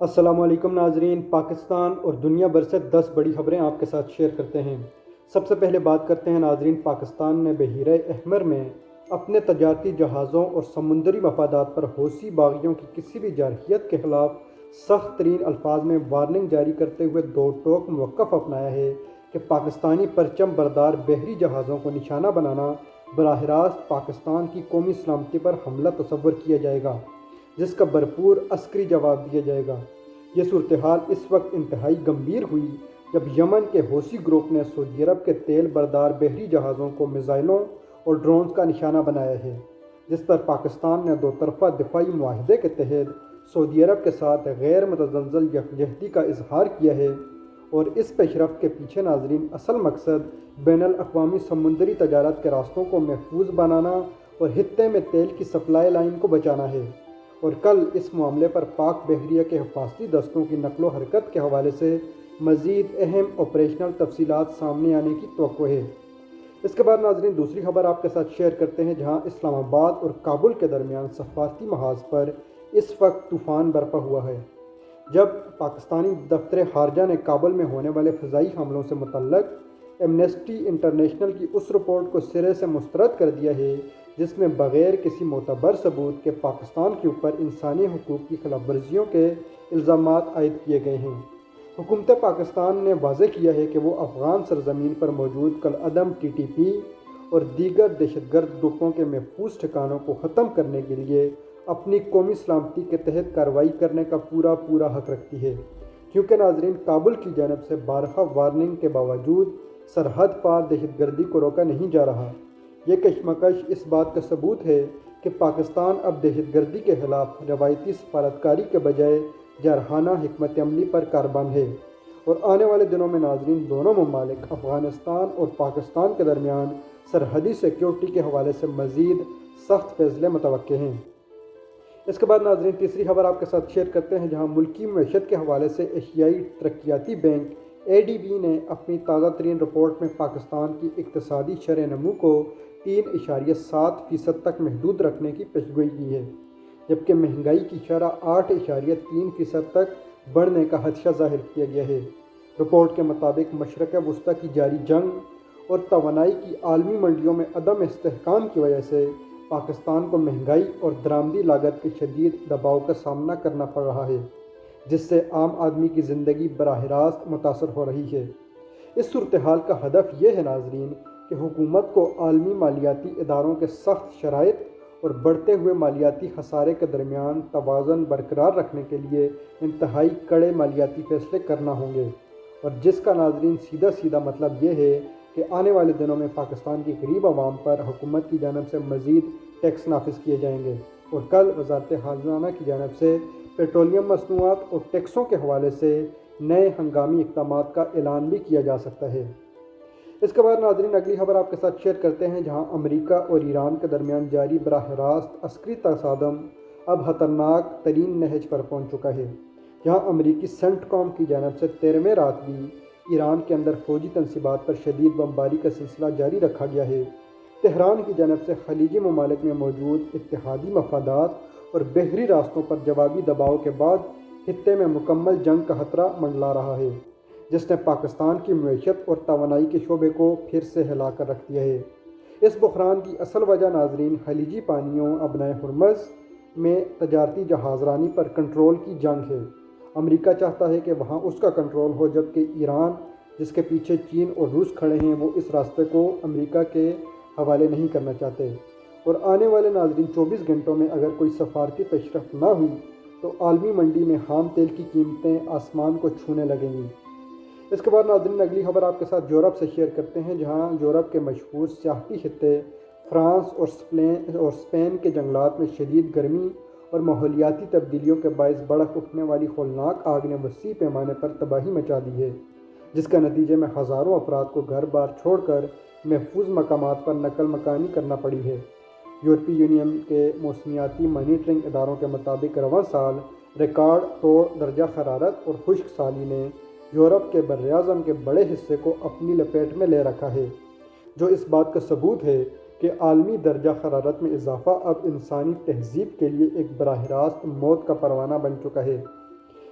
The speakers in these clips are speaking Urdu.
السلام علیکم ناظرین، پاکستان اور دنیا بھر سے 10 بڑی خبریں آپ کے ساتھ شیئر کرتے ہیں۔ سب سے پہلے بات کرتے ہیں ناظرین، پاکستان نے بحیرہ احمر میں اپنے تجارتی جہازوں اور سمندری مفادات پر حوثی باغیوں کی کسی بھی جارحیت کے خلاف سخت ترین الفاظ میں وارننگ جاری کرتے ہوئے دو ٹوک موقف اپنایا ہے کہ پاکستانی پرچم بردار بحری جہازوں کو نشانہ بنانا براہ راست پاکستان کی قومی سلامتی پر حملہ تصور کیا جائے گا، جس کا بھرپور عسکری جواب دیا جائے گا۔ یہ صورتحال اس وقت انتہائی گمبھیر ہوئی جب یمن کے حوثی گروپ نے سعودی عرب کے تیل بردار بحری جہازوں کو میزائلوں اور ڈرونز کا نشانہ بنایا ہے، جس پر پاکستان نے دو طرفہ دفاعی معاہدے کے تحت سعودی عرب کے ساتھ غیر متزلزل یکجہتی کا اظہار کیا ہے۔ اور اس پیش رفت کے پیچھے ناظرین اصل مقصد بین الاقوامی سمندری تجارت کے راستوں کو محفوظ بنانا اور خطے میں تیل کی سپلائی لائن کو بچانا ہے۔ اور کل اس معاملے پر پاک بحریہ کے حفاظتی دستوں کی نقل و حرکت کے حوالے سے مزید اہم آپریشنل تفصیلات سامنے آنے کی توقع ہے۔ اس کے بعد ناظرین دوسری خبر آپ کے ساتھ شیئر کرتے ہیں، جہاں اسلام آباد اور کابل کے درمیان سفارتی محاذ پر اس وقت طوفان برپا ہوا ہے، جب پاکستانی دفتر خارجہ نے کابل میں ہونے والے فضائی حملوں سے متعلق ایمنسٹی انٹرنیشنل کی اس رپورٹ کو سرے سے مسترد کر دیا ہے جس میں بغیر کسی معتبر ثبوت کے پاکستان کے اوپر انسانی حقوق کی خلاف ورزیوں کے الزامات عائد کیے گئے ہیں۔ حکومت پاکستان نے واضح کیا ہے کہ وہ افغان سرزمین پر موجود کالعدم TTP اور دیگر دہشت گرد گروپوں کے محفوظ ٹھکانوں کو ختم کرنے کے لیے اپنی قومی سلامتی کے تحت کارروائی کرنے کا پورا حق رکھتی ہے، کیونکہ ناظرین کابل کی جانب سے بارہا وارننگ کے باوجود سرحد پار دہشت گردی کو روکا نہیں جا رہا۔ یہ کشمکش اس بات کا ثبوت ہے کہ پاکستان اب دہشت گردی کے خلاف روایتی سفارتکاری کے بجائے جارحانہ حکمت عملی پر کاربند ہے۔ اور آنے والے دنوں میں ناظرین دونوں ممالک افغانستان اور پاکستان کے درمیان سرحدی سیکیورٹی کے حوالے سے مزید سخت فیصلے متوقع ہیں۔ اس کے بعد ناظرین تیسری خبر آپ کے ساتھ شیئر کرتے ہیں، جہاں ملکی معیشت کے حوالے سے ایشیائی ترقیاتی بینک ADB نے اپنی تازہ ترین رپورٹ میں پاکستان کی اقتصادی شرح نمو کو 3.7% تک محدود رکھنے کی پیشگوئی کی ہے، جبکہ مہنگائی کی شرح 8.3% تک بڑھنے کا خدشہ ظاہر کیا گیا ہے۔ رپورٹ کے مطابق مشرق وسطیٰ کی جاری جنگ اور توانائی کی عالمی منڈیوں میں عدم استحکام کی وجہ سے پاکستان کو مہنگائی اور درآمدی لاگت کے شدید دباؤ کا سامنا کرنا پڑ رہا ہے، جس سے عام آدمی کی زندگی براہ راست متاثر ہو رہی ہے۔ اس صورتحال کا ہدف یہ ہے ناظرین کہ حکومت کو عالمی مالیاتی اداروں کے سخت شرائط اور بڑھتے ہوئے مالیاتی خسارے کے درمیان توازن برقرار رکھنے کے لیے انتہائی کڑے مالیاتی فیصلے کرنا ہوں گے، اور جس کا ناظرین سیدھا مطلب یہ ہے کہ آنے والے دنوں میں پاکستان کی غریب عوام پر حکومت کی جانب سے مزید ٹیکس نافذ کیے جائیں گے۔ اور کل وزارت خزانہ کی جانب سے پیٹرولیم مصنوعات اور ٹیکسوں کے حوالے سے نئے ہنگامی اقدامات کا اعلان بھی کیا جا سکتا ہے۔ اس کے بعد ناظرین اگلی خبر آپ کے ساتھ شیئر کرتے ہیں، جہاں امریکہ اور ایران کے درمیان جاری براہ راست عسکری تصادم اب خطرناک ترین نہج پر پہنچ چکا ہے، جہاں امریکی سینٹ کام کی جانب سے 13ویں رات بھی ایران کے اندر فوجی تنصیبات پر شدید بمباری کا سلسلہ جاری رکھا گیا ہے۔ تہران کی جانب سے خلیجی ممالک میں موجود اتحادی مفادات اور بحری راستوں پر جوابی دباؤ کے بعد خطے میں مکمل جنگ کا خطرہ منڈلا رہا ہے، جس نے پاکستان کی معیشت اور توانائی کے شعبے کو پھر سے ہلا کر رکھ دیا ہے۔ اس بحران کی اصل وجہ ناظرین خلیجی پانیوں ابنائے ہرمز میں تجارتی جہاز رانی پر کنٹرول کی جنگ ہے۔ امریکہ چاہتا ہے کہ وہاں اس کا کنٹرول ہو، جبکہ ایران، جس کے پیچھے چین اور روس کھڑے ہیں، وہ اس راستے کو امریکہ کے حوالے نہیں کرنا چاہتے۔ اور آنے والے ناظرین 24 گھنٹوں میں اگر کوئی سفارتی پیش رفت نہ ہوئی تو عالمی منڈی میں خام تیل کی قیمتیں آسمان کو چھونے لگیں گی۔ اس کے بعد ناظرین اگلی خبر آپ کے ساتھ یورپ سے شیئر کرتے ہیں، جہاں یورپ کے مشہور سیاحتی خطے فرانس اور اسپین کے جنگلات میں شدید گرمی اور ماحولیاتی تبدیلیوں کے باعث بھڑک اٹھنے والی ہولناک آگ نے وسیع پیمانے پر تباہی مچا دی ہے، جس کا نتیجے میں ہزاروں افراد کو گھر بار چھوڑ کر محفوظ مقامات پر نقل مکانی کرنا پڑی ہے۔ یورپی یونین کے موسمیاتی مانیٹرنگ اداروں کے مطابق رواں سال ریکارڈ توڑ درجہ حرارت اور خشک سالی نے یورپ کے براعظم کے بڑے حصے کو اپنی لپیٹ میں لے رکھا ہے، جو اس بات کا ثبوت ہے کہ عالمی درجہ حرارت میں اضافہ اب انسانی تہذیب کے لیے ایک براہ راست موت کا پروانہ بن چکا ہے۔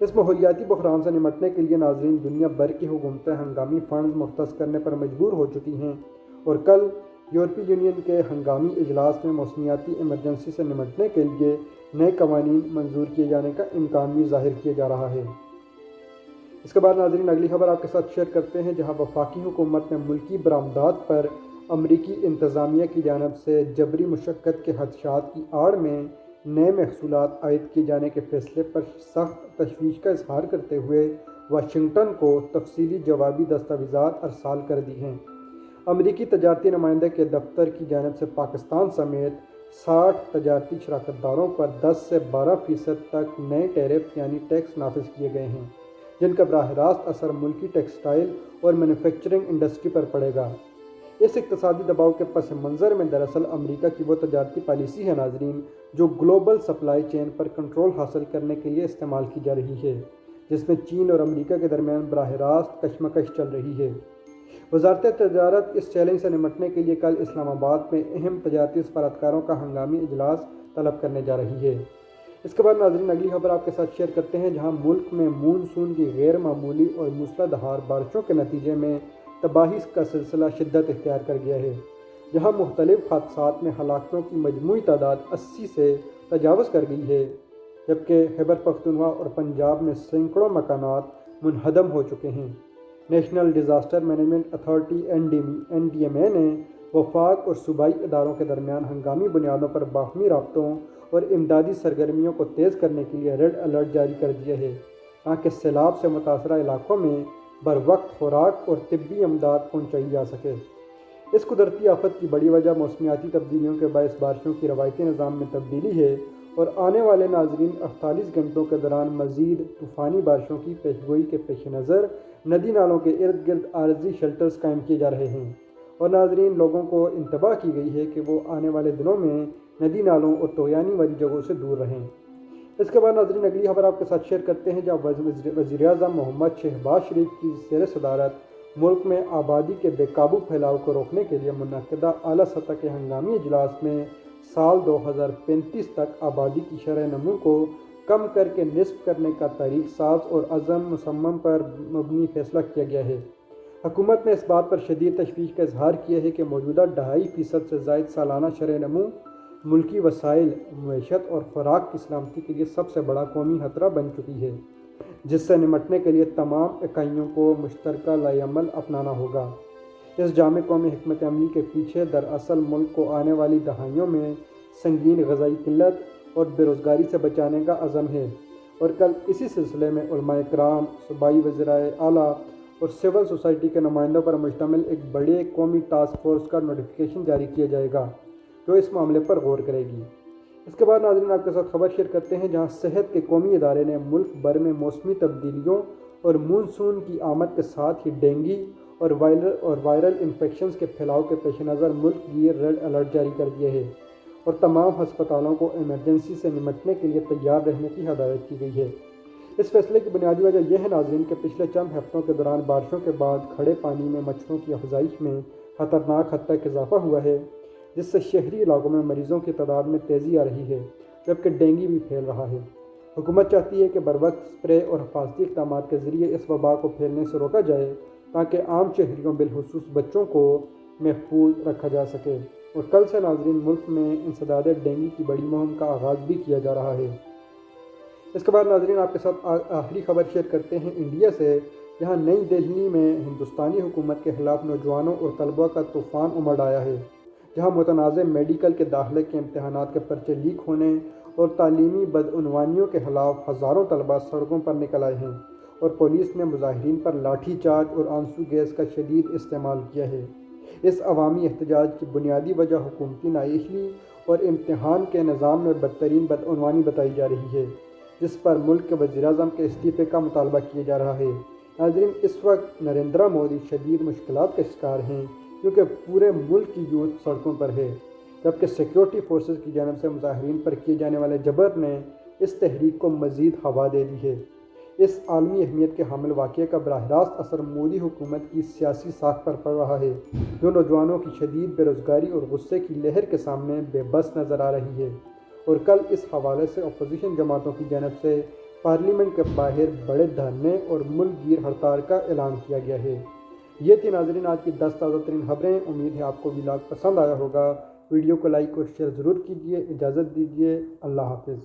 اس ماحولیاتی بحران سے نمٹنے کے لیے ناظرین دنیا بھر کی حکومتیں ہنگامی فنڈز مختص کرنے پر مجبور ہو چکی ہیں، اور کل یورپی یونین کے ہنگامی اجلاس میں موسمیاتی ایمرجنسی سے نمٹنے کے لیے نئے قوانین منظور کیے جانے کا امکان بھی ظاہر کیا جا رہا ہے۔ اس کے بعد ناظرین اگلی خبر آپ کے ساتھ شیئر کرتے ہیں، جہاں وفاقی حکومت نے ملکی برآمدات پر امریکی انتظامیہ کی جانب سے جبری مشقت کے خدشات کی آڑ میں نئے محصولات عائد کیے جانے کے فیصلے پر سخت تشویش کا اظہار کرتے ہوئے واشنگٹن کو تفصیلی جوابی دستاویزات ارسال کر دی ہیں۔ امریکی تجارتی نمائندے کے دفتر کی جانب سے پاکستان سمیت 60 تجارتی شراکت داروں پر 10 سے 12% تک نئے ٹیرف یعنی ٹیکس نافذ کیے گئے ہیں، جن کا براہ راست اثر ملکی ٹیکسٹائل اور مینوفیکچرنگ انڈسٹری پر پڑے گا۔ اس اقتصادی دباؤ کے پس منظر میں دراصل امریکہ کی وہ تجارتی پالیسی ہے ناظرین جو گلوبل سپلائی چین پر کنٹرول حاصل کرنے کے لیے استعمال کی جا رہی ہے، جس میں چین اور امریکہ کے درمیان براہ راست کشمکش چل رہی ہے۔ وزارت تجارت اس چیلنج سے نمٹنے کے لیے کل اسلام آباد میں اہم تجارتی سفارتکاروں کا ہنگامی اجلاس طلب کرنے جا رہی ہے۔ اس کے بعد ناظرین اگلی خبر آپ کے ساتھ شیئر کرتے ہیں، جہاں ملک میں مونسون کی غیر معمولی اور موسلا دھار بارشوں کے نتیجے میں تباہی کا سلسلہ شدت اختیار کر گیا ہے، جہاں مختلف حادثات میں ہلاکتوں کی مجموعی تعداد 80 سے تجاوز کر گئی ہے، جبکہ خیبر پختونخوا اور پنجاب میں سینکڑوں مکانات منہدم ہو چکے ہیں۔ National disaster management authority NDMA نے وفاق اور صوبائی اداروں کے درمیان ہنگامی بنیادوں پر باہمی رابطوں اور امدادی سرگرمیوں کو تیز کرنے کے لیے ریڈ الرٹ جاری کر دیا ہے، تاکہ سیلاب سے متاثرہ علاقوں میں بروقت خوراک اور طبی امداد پہنچائی جا سکے۔ اس قدرتی آفت کی بڑی وجہ موسمیاتی تبدیلیوں کے باعث بارشوں کی روایتی نظام میں تبدیلی ہے، اور آنے والے ناظرین 48 گھنٹوں کے دوران مزید طوفانی بارشوں کی پیشگوئی کے پیش نظر ندی نالوں کے ارد گرد عارضی شیلٹرز قائم کیے جا رہے ہیں، اور ناظرین لوگوں کو انتباہ کی گئی ہے کہ وہ آنے والے دنوں میں ندی نالوں اور تویانی والی جگہوں سے دور رہیں۔ اس کے بعد ناظرین اگلی خبر آپ کے ساتھ شیئر کرتے ہیں، جہاں وزیر اعظم محمد شہباز شریف کی زیر صدارت ملک میں آبادی کے بے قابو پھیلاؤ کو روکنے کے لیے منعقدہ اعلیٰ سطح کے ہنگامی اجلاس میں سال 2035 تک آبادی کی شرح نمو کو کم کر کے نصف کرنے کا تاریخ ساز اور عزم مصمم پر مبنی فیصلہ کیا گیا ہے۔ حکومت نے اس بات پر شدید تشویش کا اظہار کیا ہے کہ موجودہ 2.5% سے زائد سالانہ شرح نمو ملکی وسائل، معیشت اور خوراک کی سلامتی کے لیے سب سے بڑا قومی خطرہ بن چکی ہے، جس سے نمٹنے کے لیے تمام اکائیوں کو مشترکہ لائحہ عمل اپنانا ہوگا۔ اس جامع قومی حکمت عملی کے پیچھے دراصل ملک کو آنے والی دہائیوں میں سنگین غذائی قلت اور بے روزگاری سے بچانے کا عزم ہے، اور کل اسی سلسلے میں علماء کرام، صوبائی وزرائے اعلیٰ اور سول سوسائٹی کے نمائندوں پر مشتمل ایک بڑے قومی ٹاسک فورس کا نوٹیفیکیشن جاری کیا جائے گا جو اس معاملے پر غور کرے گی۔ اس کے بعد ناظرین آپ کے ساتھ خبر شیئر کرتے ہیں، جہاں صحت کے قومی ادارے نے ملک بھر میں موسمی تبدیلیوں اور مونسون کی آمد کے ساتھ ہی ڈینگی اور وائرل انفیکشنز کے پھیلاؤ کے پیش نظر ملک گیر ریڈ الرٹ جاری کر دیا ہے، اور تمام ہسپتالوں کو ایمرجنسی سے نمٹنے کے لیے تیار رہنے کی ہدایت کی گئی ہے۔ اس فیصلے کی بنیادی وجہ یہ ہے ناظرین کہ پچھلے چند ہفتوں کے دوران بارشوں کے بعد کھڑے پانی میں مچھروں کی افزائش میں خطرناک حد تک اضافہ ہوا ہے، جس سے شہری علاقوں میں مریضوں کی تعداد میں تیزی آ رہی ہے، جبکہ ڈینگی بھی پھیل رہا ہے۔ حکومت چاہتی ہے کہ بروقت اسپرے اور حفاظتی اقدامات کے ذریعے اس وبا کو پھیلنے سے روکا جائے، تاکہ عام شہریوں بالخصوص بچوں کو محفوظ رکھا جا سکے۔ اور کل سے ناظرین ملک میں انسداد ڈینگی کی بڑی مہم کا آغاز بھی کیا جا رہا ہے۔ اس کے بعد ناظرین آپ کے ساتھ آخری خبر شیئر کرتے ہیں انڈیا سے، جہاں نئی دہلی میں ہندوستانی حکومت کے خلاف نوجوانوں اور طلباء کا طوفان امڑ آیا ہے، جہاں متنازع میڈیکل کے داخلے کے امتحانات کے پرچے لیک ہونے اور تعلیمی بدعنوانیوں کے خلاف ہزاروں طلباء سڑکوں پر نکل آئے ہیں، اور پولیس نے مظاہرین پر لاٹھی چارج اور آنسو گیس کا شدید استعمال کیا ہے۔ اس عوامی احتجاج کی بنیادی وجہ حکومتی نااہلی اور امتحان کے نظام میں بدترین بدعنوانی بتائی جا رہی ہے، جس پر ملک کے وزیر اعظم کے استعفے کا مطالبہ کیا جا رہا ہے۔ ناظرین اس وقت نریندر مودی شدید مشکلات کا شکار ہیں، کیونکہ پورے ملک کی یوتھ سڑکوں پر ہے، جبکہ سیکیورٹی فورسز کی جانب سے مظاہرین پر کیے جانے والے جبر نے اس تحریک کو مزید ہوا دے دی ہے۔ اس عالمی اہمیت کے حامل واقعے کا براہ راست اثر مودی حکومت کی سیاسی ساکھ پر پڑ رہا ہے، جو نوجوانوں کی شدید بے روزگاری اور غصے کی لہر کے سامنے بے بس نظر آ رہی ہے۔ اور کل اس حوالے سے اپوزیشن جماعتوں کی جانب سے پارلیمنٹ کے باہر بڑے دھرنے اور ملک گیر ہڑتال کا اعلان کیا گیا ہے۔ یہ تھی ناظرین آج کی 10 تازہ ترین خبریں۔ امید ہے آپ کو ولاگ پسند آیا ہوگا۔ ویڈیو کو لائک اور شیئر ضرور کیجیے۔ اجازت دیجیے، اللہ حافظ۔